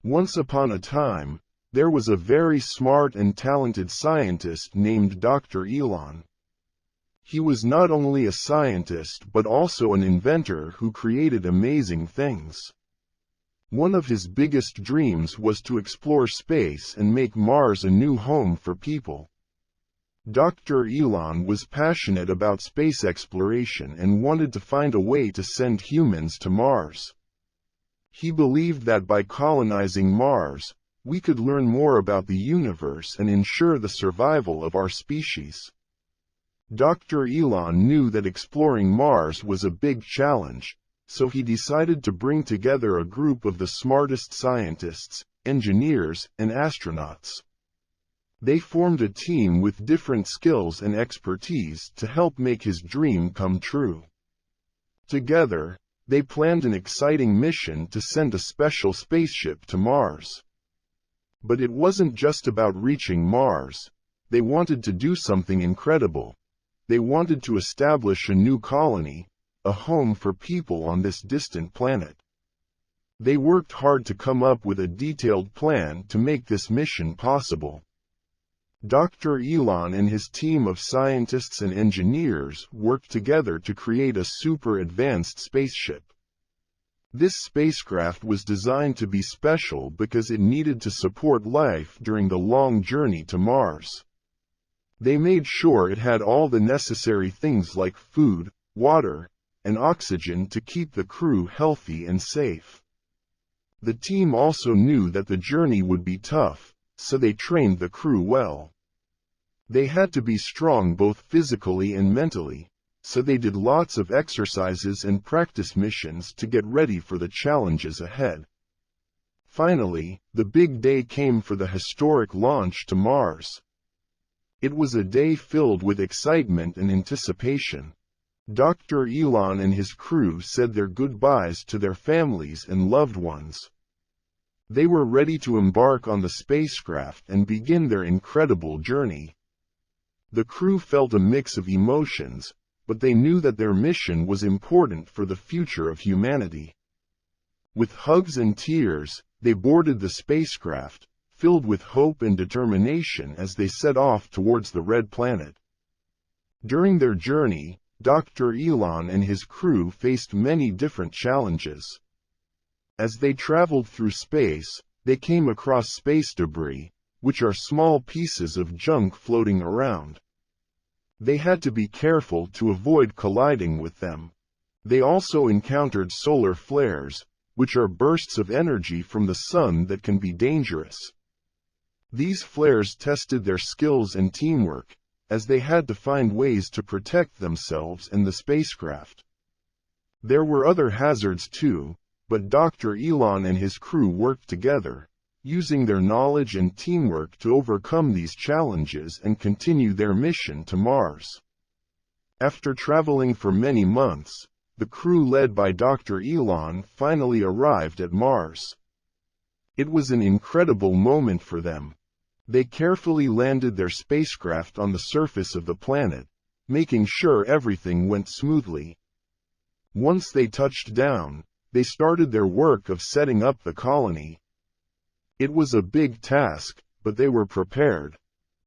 Once upon a time, there was a very smart and talented scientist named Dr. Elon. He was not only a scientist but also an inventor who created amazing things. One of his biggest dreams was to explore space and make Mars a new home for people. Dr. Elon was passionate about space exploration and wanted to find a way to send humans to Mars. He believed that by colonizing Mars, we could learn more about the universe and ensure the survival of our species. Dr. Elon knew that exploring Mars was a big challenge, so he decided to bring together a group of the smartest scientists, engineers, and astronauts. They formed a team with different skills and expertise to help make his dream come true. Together, they planned an exciting mission to send a special spaceship to Mars. But it wasn't just about reaching Mars. They wanted to do something incredible. They wanted to establish a new colony, a home for people on this distant planet. They worked hard to come up with a detailed plan to make this mission possible. Dr. Elon and his team of scientists and engineers worked together to create a super advanced spaceship. This spacecraft was designed to be special because it needed to support life during the long journey to Mars. They made sure it had all the necessary things like food, water, and oxygen to keep the crew healthy and safe. The team also knew that the journey would be tough, so they trained the crew well. They had to be strong both physically and mentally, so they did lots of exercises and practice missions to get ready for the challenges ahead. Finally, the big day came for the historic launch to Mars. It was a day filled with excitement and anticipation. Dr. Elon and his crew said their goodbyes to their families and loved ones. They were ready to embark on the spacecraft and begin their incredible journey. The crew felt a mix of emotions, but they knew that their mission was important for the future of humanity. With hugs and tears, they boarded the spacecraft, filled with hope and determination as they set off towards the Red Planet. During their journey, Dr. Elon and his crew faced many different challenges. As they traveled through space, they came across space debris, which are small pieces of junk floating around. They had to be careful to avoid colliding with them. They also encountered solar flares, which are bursts of energy from the sun that can be dangerous. These flares tested their skills and teamwork, as they had to find ways to protect themselves and the spacecraft. There were other hazards too, but Dr. Elon and his crew worked together, using their knowledge and teamwork to overcome these challenges and continue their mission to Mars. After traveling for many months, the crew led by Dr. Elon finally arrived at Mars. It was an incredible moment for them. They carefully landed their spacecraft on the surface of the planet, making sure everything went smoothly. Once they touched down, they started their work of setting up the colony. It was a big task, but they were prepared.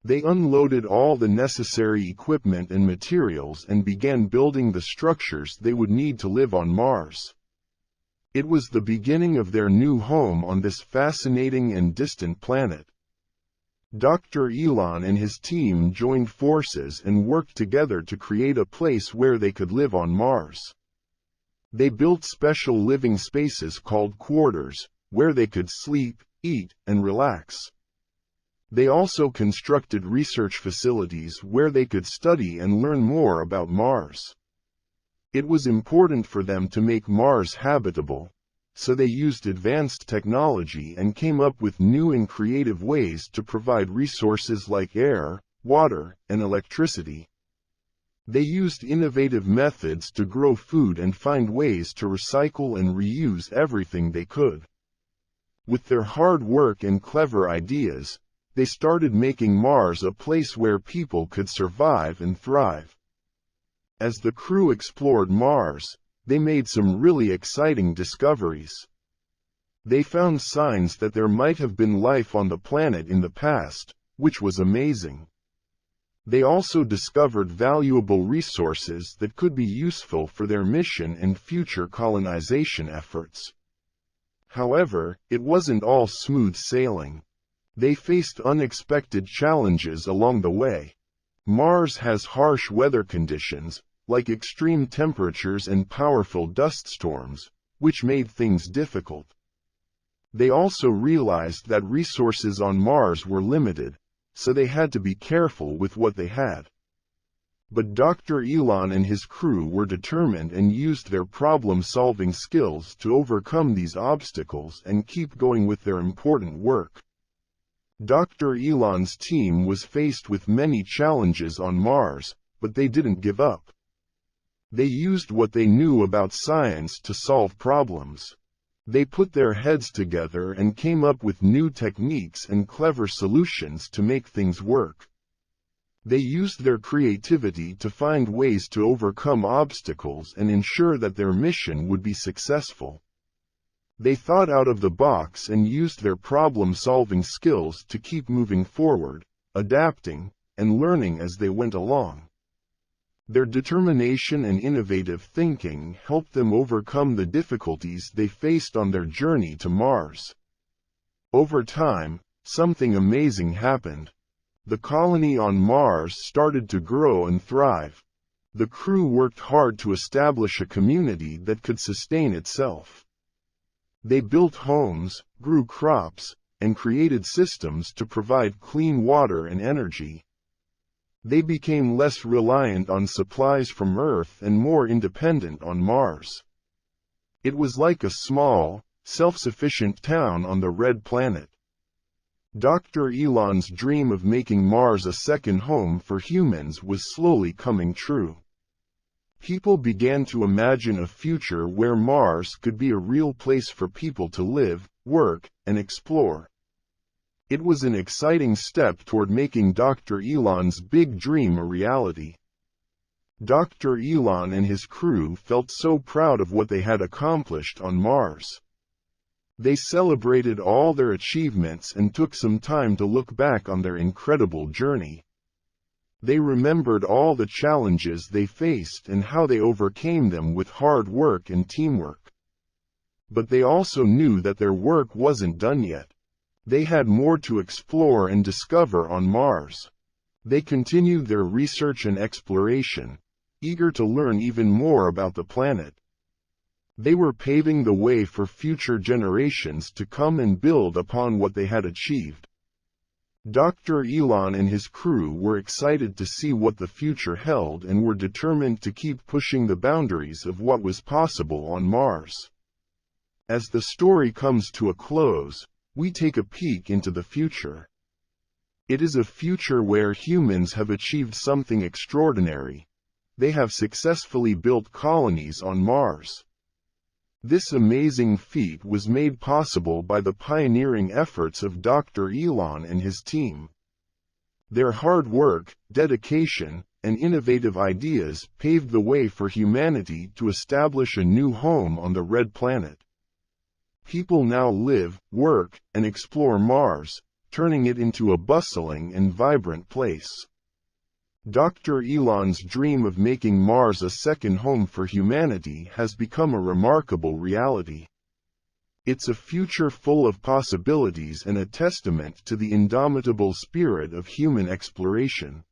They unloaded all the necessary equipment and materials and began building the structures they would need to live on Mars. It was the beginning of their new home on this fascinating and distant planet. Dr. Elon and his team joined forces and worked together to create a place where they could live on Mars. They built special living spaces called quarters, where they could sleep, eat, and relax. They also constructed research facilities where they could study and learn more about Mars. It was important for them to make Mars habitable, so they used advanced technology and came up with new and creative ways to provide resources like air, water, and electricity. They used innovative methods to grow food and find ways to recycle and reuse everything they could. With their hard work and clever ideas, they started making Mars a place where people could survive and thrive. As the crew explored Mars, they made some really exciting discoveries. They found signs that there might have been life on the planet in the past, which was amazing. They also discovered valuable resources that could be useful for their mission and future colonization efforts. However, it wasn't all smooth sailing. They faced unexpected challenges along the way. Mars has harsh weather conditions, like extreme temperatures and powerful dust storms, which made things difficult. They also realized that resources on Mars were limited, so they had to be careful with what they had. But Dr. Elon and his crew were determined and used their problem-solving skills to overcome these obstacles and keep going with their important work. Dr. Elon's team was faced with many challenges on Mars, but they didn't give up. They used what they knew about science to solve problems. They put their heads together and came up with new techniques and clever solutions to make things work. They used their creativity to find ways to overcome obstacles and ensure that their mission would be successful. They thought out of the box and used their problem-solving skills to keep moving forward, adapting, and learning as they went along. Their determination and innovative thinking helped them overcome the difficulties they faced on their journey to Mars. Over time, something amazing happened. The colony on Mars started to grow and thrive. The crew worked hard to establish a community that could sustain itself. They built homes, grew crops, and created systems to provide clean water and energy. They became less reliant on supplies from Earth and more independent on Mars. It was like a small, self-sufficient town on the red planet. Dr. Elon's dream of making Mars a second home for humans was slowly coming true. People began to imagine a future where Mars could be a real place for people to live, work, and explore. It was an exciting step toward making Dr. Elon's big dream a reality. Dr. Elon and his crew felt so proud of what they had accomplished on Mars. They celebrated all their achievements and took some time to look back on their incredible journey. They remembered all the challenges they faced and how they overcame them with hard work and teamwork. But they also knew that their work wasn't done yet. They had more to explore and discover on Mars. They continued their research and exploration, eager to learn even more about the planet. They were paving the way for future generations to come and build upon what they had achieved. Dr. Elon and his crew were excited to see what the future held and were determined to keep pushing the boundaries of what was possible on Mars. As the story comes to a close, we take a peek into the future. It is a future where humans have achieved something extraordinary. They have successfully built colonies on Mars. This amazing feat was made possible by the pioneering efforts of Dr. Elon and his team. Their hard work, dedication, and innovative ideas paved the way for humanity to establish a new home on the red planet. People now live, work, and explore Mars, turning it into a bustling and vibrant place. Dr. Elon's dream of making Mars a second home for humanity has become a remarkable reality. It's a future full of possibilities and a testament to the indomitable spirit of human exploration.